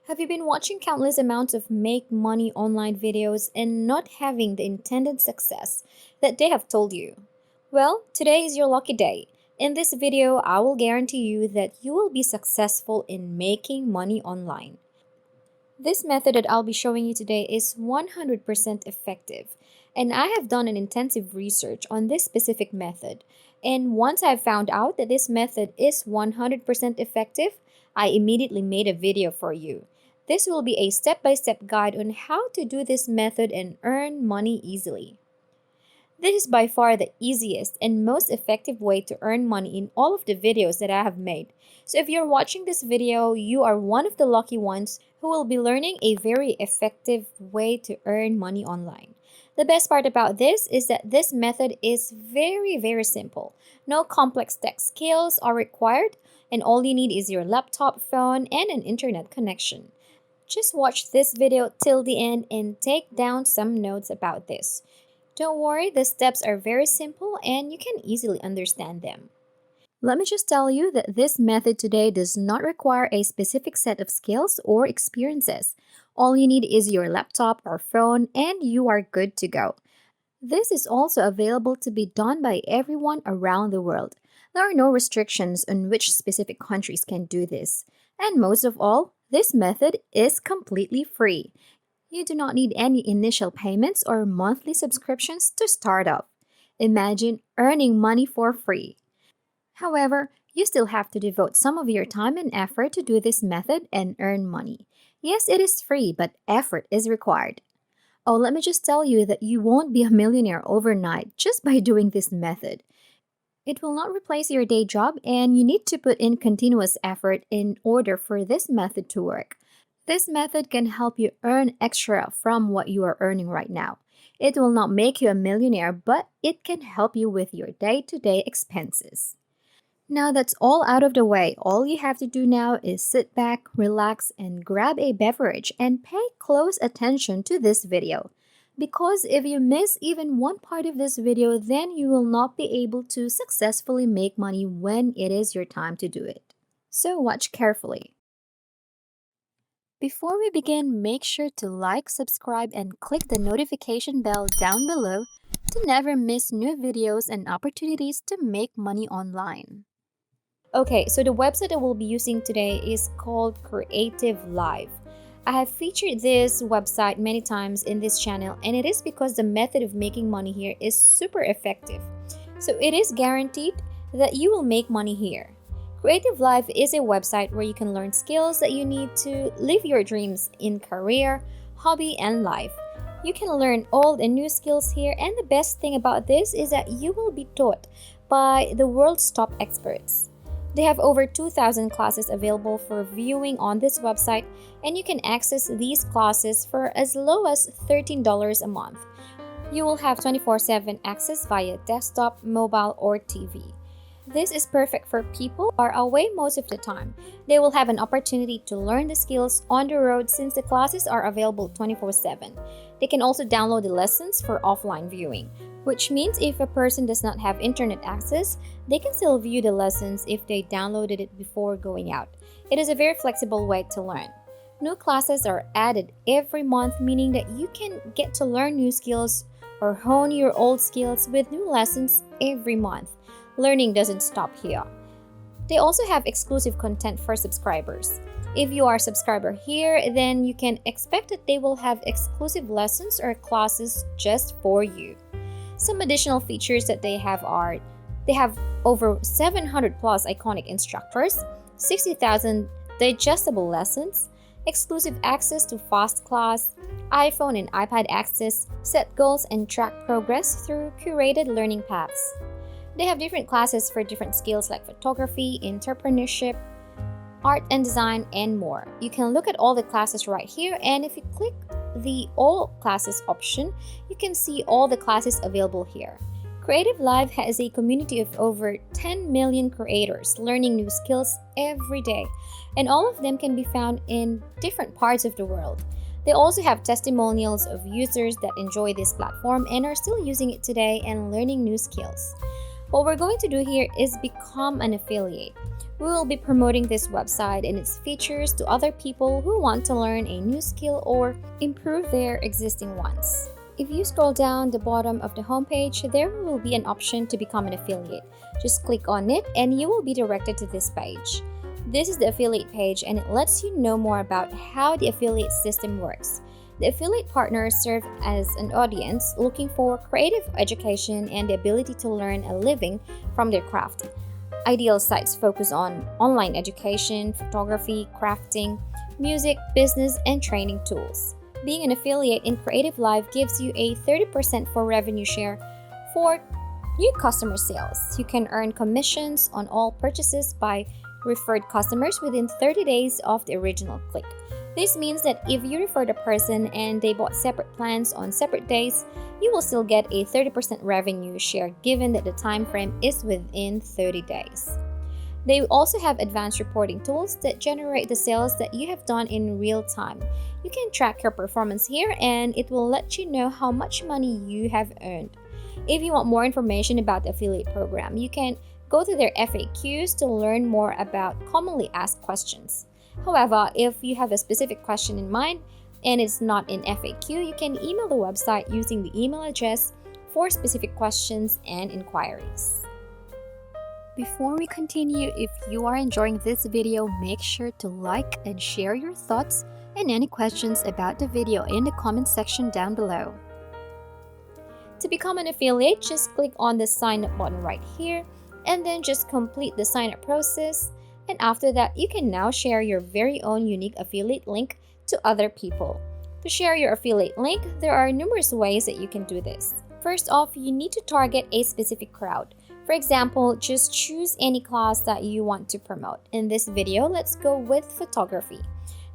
Have you been watching countless amounts of make money online videos and not having the intended success that they have told you? Well, today is your lucky day. In this video, I will guarantee you that you will be successful in making money online. This method that I'll be showing you today is 100% effective, and I have done an intensive research on this specific method. And once I found out that this method is 100% effective, I immediately made a video for you. This will be a step-by-step guide on how to do this method and earn money easily. This is by far the easiest and most effective way to earn money in all of the videos that I have made. So if you're watching this video, you are one of the lucky ones who will be learning a very effective way to earn money online. The best part about this is that this method is very simple. No complex tech skills are required, and all you need is your laptop, phone, and an internet connection. Just watch this video till the end and take down some notes about this. Don't worry, the steps are very simple and you can easily understand them. Let me just tell you that this method today does not require a specific set of skills or experiences. All you need is your laptop or phone and you are good to go. This is also available to be done by everyone around the world. There are no restrictions on which specific countries can do this. And most of all, this method is completely free. You do not need any initial payments or monthly subscriptions to start off. Imagine earning money for free. However, you still have to devote some of your time and effort to do this method and earn money. Yes, it is free, but effort is required. Oh, let me just tell you that you won't be a millionaire overnight just by doing this method. It will not replace your day job, and you need to put in continuous effort in order for this method to work. This method can help you earn extra from what you are earning right now. It will not make you a millionaire, but it can help you with your day-to-day expenses. Now that's all out of the way, all you have to do now is sit back, relax, and grab a beverage and pay close attention to this video. Because if you miss even one part of this video, then you will not be able to successfully make money when it is your time to do it. So watch carefully. Before we begin, make sure to like, subscribe, and click the notification bell down below to never miss new videos and opportunities to make money online. Okay, so the website I will be using today is called Creative Live. I have featured this website many times in this channel, and it is because the method of making money here is super effective. So it is guaranteed that you will make money here. Creative Live is a website where you can learn skills that you need to live your dreams in career, hobby, and life. You can learn old and new skills here, and the best thing about this is that you will be taught by the world's top experts. They have over 2,000 classes available for viewing on this website, and you can access these classes for as low as $13 a month. You will have 24/7 access via desktop, mobile, or TV. This is perfect for people who are away most of the time. They will have an opportunity to learn the skills on the road since the classes are available 24/7. They can also download the lessons for offline viewing, which means if a person does not have internet access, they can still view the lessons if they downloaded it before going out. It is a very flexible way to learn. New classes are added every month, meaning that you can get to learn new skills or hone your old skills with new lessons every month. Learning doesn't stop here. They also have exclusive content for subscribers. If you are a subscriber here, then you can expect that they will have exclusive lessons or classes just for you. Some additional features that they have are, they have over 700 plus iconic instructors, 60,000 digestible lessons, exclusive access to fast class, iPhone and iPad access, set goals and track progress through curated learning paths. They have different classes for different skills like photography, entrepreneurship, art and design, and more. You can look at all the classes right here, and if you click the All Classes option, you can see all the classes available here. Creative Live has a community of over 10 million creators learning new skills every day, and all of them can be found in different parts of the world. They also have testimonials of users that enjoy this platform and are still using it today and learning new skills. What we're going to do here is become an affiliate. We will be promoting this website and its features to other people who want to learn a new skill or improve their existing ones. If you scroll down the bottom of the homepage, there will be an option to become an affiliate. Just click on it and you will be directed to this page. This is the affiliate page and it lets you know more about how the affiliate system works. The affiliate partners serve as an audience looking for creative education and the ability to learn a living from their craft. Ideal sites focus on online education, photography, crafting, music, business, and training tools. Being an affiliate in Creative Live gives you a 30% for revenue share for new customer sales. You can earn commissions on all purchases by referred customers within 30 days of the original click. This means that if you referred a person and they bought separate plans on separate days, you will still get a 30% revenue share given that the time frame is within 30 days. They also have advanced reporting tools that generate the sales that you have done in real time. You can track your performance here and it will let you know how much money you have earned. If you want more information about the affiliate program, you can go to their FAQs to learn more about commonly asked questions. However, if you have a specific question in mind and it's not in FAQ, you can email the website using the email address for specific questions and inquiries. Before we continue, if you are enjoying this video, make sure to like and share your thoughts and any questions about the video in the comment section down below. To become an affiliate, just click on the sign up button right here and then just complete the sign up process. And after that, you can now share your very own unique affiliate link to other people. To share your affiliate link, there are numerous ways that you can do this. First off, you need to target a specific crowd. For example, just choose any class that you want to promote. In this video, let's go with photography.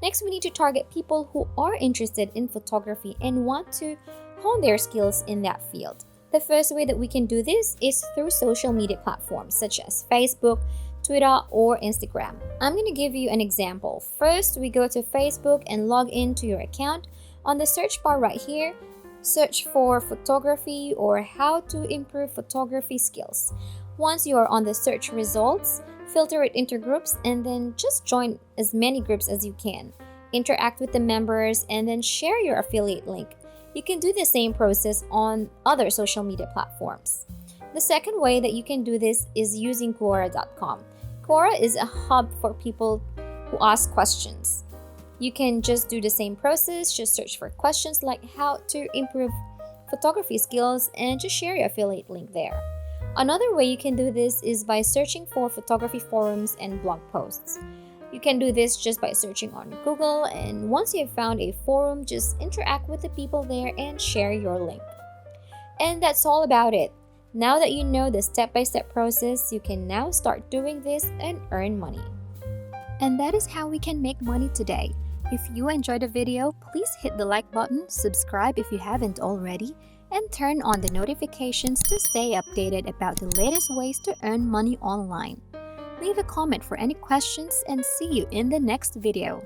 Next, we need to target people who are interested in photography and want to hone their skills in that field. The first way that we can do this is through social media platforms such as Facebook, Twitter, or Instagram. I'm going to give you an example. First, we go to Facebook and log into your account. On the search bar right here, search for photography or how to improve photography skills. Once you are on the search results, filter it into groups and then just join as many groups as you can. Interact with the members and then share your affiliate link. You can do the same process on other social media platforms. The second way that you can do this is using Quora.com. Quora is a hub for people who ask questions. You can just do the same process, just search for questions like how to improve photography skills and just share your affiliate link there. Another way you can do this is by searching for photography forums and blog posts. You can do this just by searching on Google, and once you have found a forum, just interact with the people there and share your link. And that's all about it. Now that you know the step-by-step process, you can now start doing this and earn money. And that is how we can make money today. If you enjoyed the video, please hit the like button, subscribe if you haven't already, and turn on the notifications to stay updated about the latest ways to earn money online. Leave a comment for any questions and see you in the next video.